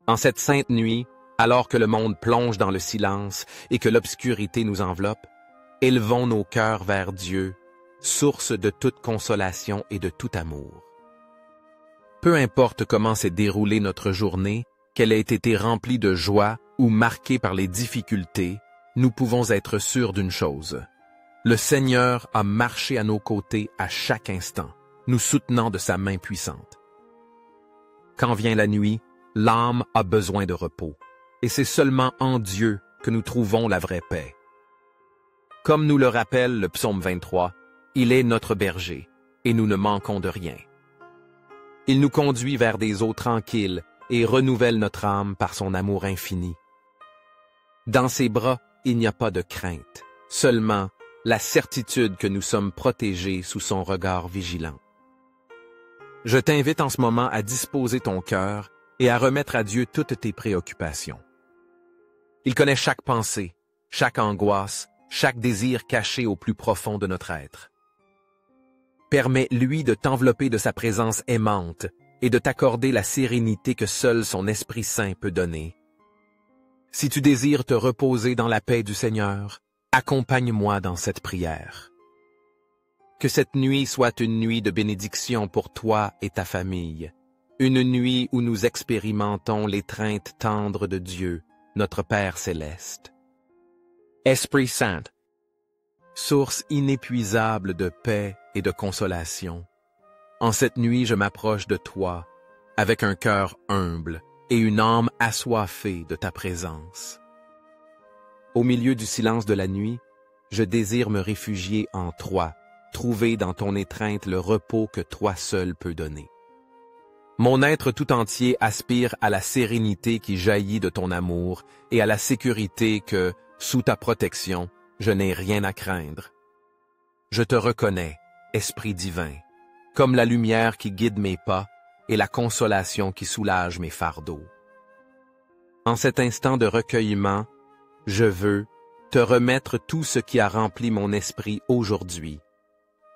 En cette sainte nuit, alors que le monde plonge dans le silence et que l'obscurité nous enveloppe, élevons nos cœurs vers Dieu, source de toute consolation et de tout amour. Peu importe comment s'est déroulée notre journée, qu'elle ait été remplie de joie ou marquée par les difficultés, nous pouvons être sûrs d'une chose. Le Seigneur a marché à nos côtés à chaque instant, nous soutenant de sa main puissante. Quand vient la nuit, l'âme a besoin de repos, et c'est seulement en Dieu que nous trouvons la vraie paix. Comme nous le rappelle le psaume 23, il est notre berger, et nous ne manquons de rien. Il nous conduit vers des eaux tranquilles et renouvelle notre âme par son amour infini. Dans ses bras, il n'y a pas de crainte, seulement la certitude que nous sommes protégés sous son regard vigilant. Je t'invite en ce moment à disposer ton cœur et à remettre à Dieu toutes tes préoccupations. Il connaît chaque pensée, chaque angoisse, chaque désir caché au plus profond de notre être. Permets-lui de t'envelopper de sa présence aimante et de t'accorder la sérénité que seul son Esprit Saint peut donner. Si tu désires te reposer dans la paix du Seigneur, accompagne-moi dans cette prière. Que cette nuit soit une nuit de bénédiction pour toi et ta famille, une nuit où nous expérimentons l'étreinte tendre de Dieu, notre Père céleste. Esprit Saint, source inépuisable de paix et de consolation, en cette nuit je m'approche de toi avec un cœur humble et une âme assoiffée de ta présence. Au milieu du silence de la nuit, je désire me réfugier en toi, trouver dans ton étreinte le repos que toi seul peux donner. Mon être tout entier aspire à la sérénité qui jaillit de ton amour et à la sécurité que, sous ta protection, je n'ai rien à craindre. Je te reconnais, Esprit divin, comme la lumière qui guide mes pas et la consolation qui soulage mes fardeaux. En cet instant de recueillement, je veux te remettre tout ce qui a rempli mon esprit aujourd'hui.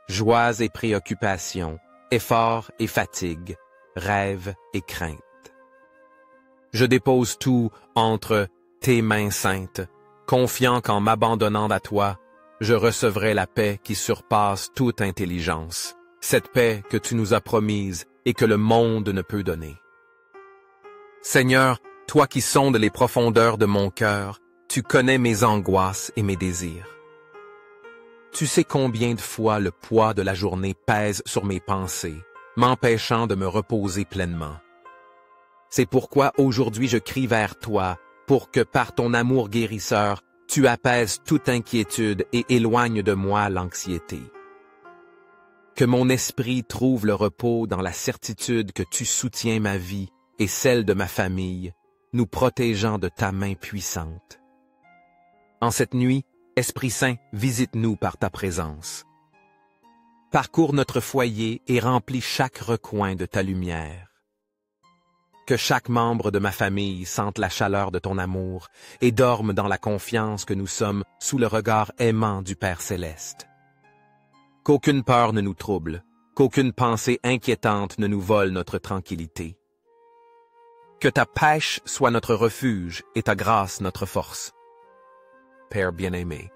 Joies et préoccupations, efforts et fatigues, rêves et craintes. Je dépose tout entre tes mains saintes, confiant qu'en m'abandonnant à toi, je recevrai la paix qui surpasse toute intelligence, cette paix que tu nous as promise et que le monde ne peut donner. Seigneur, toi qui sondes les profondeurs de mon cœur, tu connais mes angoisses et mes désirs. Tu sais combien de fois le poids de la journée pèse sur mes pensées, m'empêchant de me reposer pleinement. C'est pourquoi aujourd'hui je crie vers toi, pour que par ton amour guérisseur, tu apaises toute inquiétude et éloignes de moi l'anxiété. Que mon esprit trouve le repos dans la certitude que tu soutiens ma vie et celle de ma famille, nous protégeant de ta main puissante. En cette nuit, Esprit Saint, visite-nous par ta présence. Parcours notre foyer et remplis chaque recoin de ta lumière. Que chaque membre de ma famille sente la chaleur de ton amour et dorme dans la confiance que nous sommes sous le regard aimant du Père céleste. Qu'aucune peur ne nous trouble, qu'aucune pensée inquiétante ne nous vole notre tranquillité. Que ta pêche soit notre refuge et ta grâce notre force. Père bien-aimé,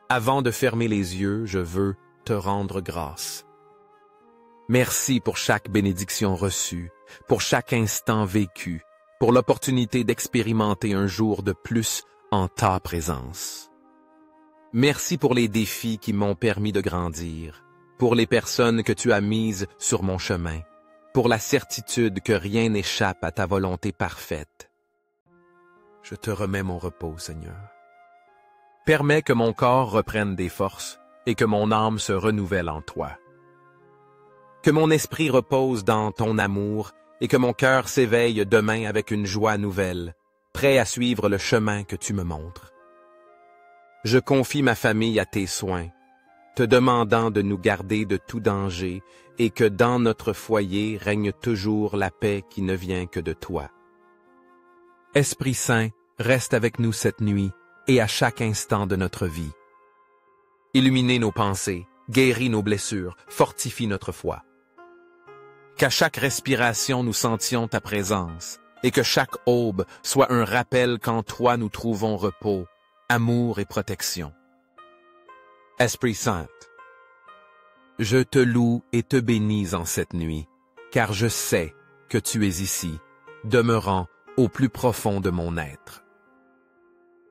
avant de fermer les yeux, je veux te rendre grâce. Merci pour chaque bénédiction reçue, pour chaque instant vécu, pour l'opportunité d'expérimenter un jour de plus en ta présence. Merci pour les défis qui m'ont permis de grandir, pour les personnes que tu as mises sur mon chemin, pour la certitude que rien n'échappe à ta volonté parfaite. Je te remets mon repos, Seigneur. Permets que mon corps reprenne des forces et que mon âme se renouvelle en toi. Que mon esprit repose dans ton amour et que mon cœur s'éveille demain avec une joie nouvelle, prêt à suivre le chemin que tu me montres. Je confie ma famille à tes soins, te demandant de nous garder de tout danger et que dans notre foyer règne toujours la paix qui ne vient que de toi. Esprit Saint, reste avec nous cette nuit et à chaque instant de notre vie. Illuminez nos pensées, guéris nos blessures, fortifie notre foi. Qu'à chaque respiration nous sentions ta présence et que chaque aube soit un rappel qu'en toi nous trouvons repos, amour et protection. Esprit Saint, je te loue et te bénis en cette nuit, car je sais que tu es ici, demeurant au plus profond de mon être.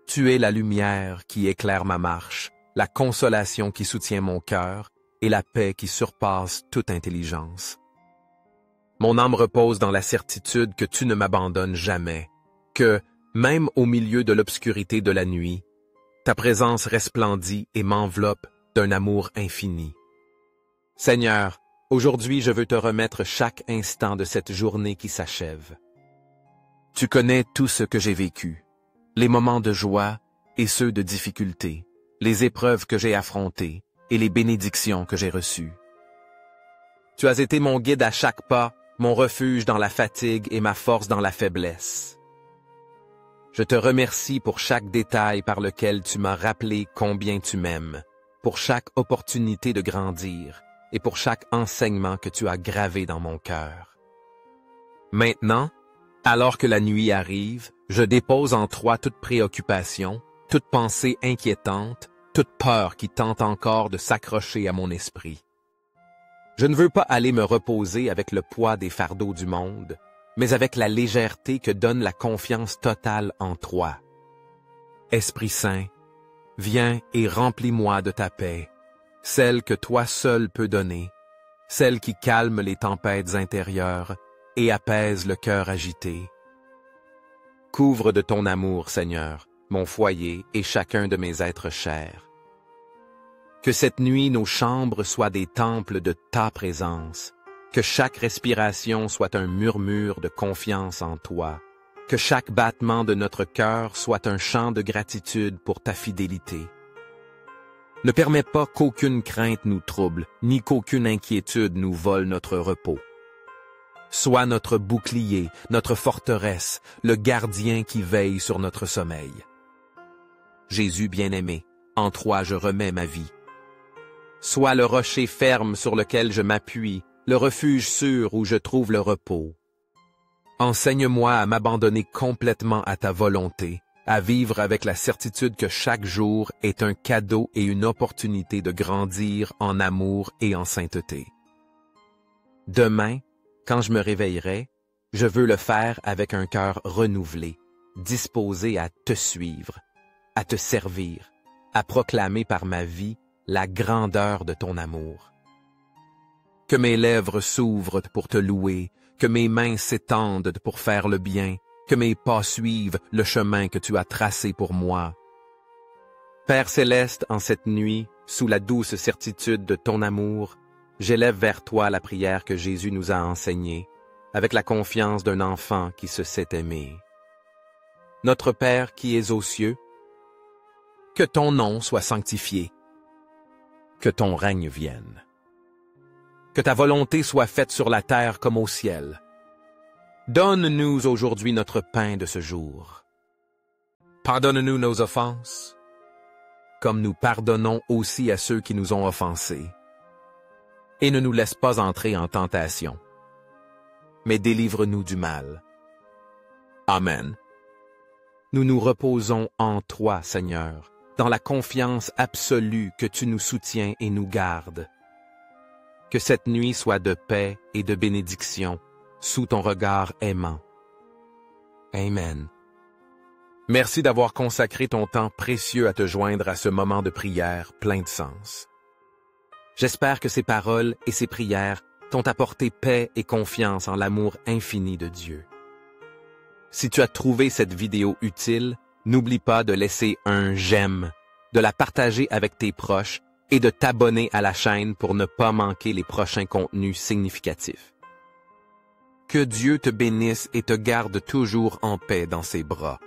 Tu es la lumière qui éclaire ma marche, la consolation qui soutient mon cœur et la paix qui surpasse toute intelligence. Mon âme repose dans la certitude que tu ne m'abandonnes jamais, que, même au milieu de l'obscurité de la nuit, ta présence resplendit et m'enveloppe d'un amour infini. Seigneur, aujourd'hui je veux te remettre chaque instant de cette journée qui s'achève. Tu connais tout ce que j'ai vécu, les moments de joie et ceux de difficulté, les épreuves que j'ai affrontées et les bénédictions que j'ai reçues. Tu as été mon guide à chaque pas, mon refuge dans la fatigue et ma force dans la faiblesse. Je te remercie pour chaque détail par lequel tu m'as rappelé combien tu m'aimes, pour chaque opportunité de grandir et pour chaque enseignement que tu as gravé dans mon cœur. Maintenant, alors que la nuit arrive, je dépose en toi toute préoccupation, toute pensée inquiétante, toute peur qui tente encore de s'accrocher à mon esprit. Je ne veux pas aller me reposer avec le poids des fardeaux du monde, mais avec la légèreté que donne la confiance totale en toi. Esprit Saint, viens et remplis-moi de ta paix, celle que toi seul peux donner, celle qui calme les tempêtes intérieures et apaise le cœur agité. Couvre de ton amour, Seigneur, mon foyer et chacun de mes êtres chers. Que cette nuit nos chambres soient des temples de ta présence, que chaque respiration soit un murmure de confiance en toi, que chaque battement de notre cœur soit un chant de gratitude pour ta fidélité. Ne permets pas qu'aucune crainte nous trouble, ni qu'aucune inquiétude nous vole notre repos. Sois notre bouclier, notre forteresse, le gardien qui veille sur notre sommeil. Jésus bien-aimé, en toi je remets ma vie. Sois le rocher ferme sur lequel je m'appuie, le refuge sûr où je trouve le repos. Enseigne-moi à m'abandonner complètement à ta volonté, à vivre avec la certitude que chaque jour est un cadeau et une opportunité de grandir en amour et en sainteté. Demain, quand je me réveillerai, je veux le faire avec un cœur renouvelé, disposé à te suivre, à te servir, à proclamer par ma vie la grandeur de ton amour. Que mes lèvres s'ouvrent pour te louer, que mes mains s'étendent pour faire le bien, que mes pas suivent le chemin que tu as tracé pour moi. Père céleste, en cette nuit, sous la douce certitude de ton amour, j'élève vers toi la prière que Jésus nous a enseignée, avec la confiance d'un enfant qui se sait aimer. Notre Père qui es aux cieux, que ton nom soit sanctifié, que ton règne vienne. Que ta volonté soit faite sur la terre comme au ciel. Donne-nous aujourd'hui notre pain de ce jour. Pardonne-nous nos offenses, comme nous pardonnons aussi à ceux qui nous ont offensés. Et ne nous laisse pas entrer en tentation, mais délivre-nous du mal. Amen. Nous nous reposons en toi, Seigneur, dans la confiance absolue que tu nous soutiens et nous gardes. Que cette nuit soit de paix et de bénédiction, sous ton regard aimant. Amen. Merci d'avoir consacré ton temps précieux à te joindre à ce moment de prière plein de sens. J'espère que ces paroles et ces prières t'ont apporté paix et confiance en l'amour infini de Dieu. Si tu as trouvé cette vidéo utile, n'oublie pas de laisser un j'aime, de la partager avec tes proches et de t'abonner à la chaîne pour ne pas manquer les prochains contenus significatifs. Que Dieu te bénisse et te garde toujours en paix dans ses bras.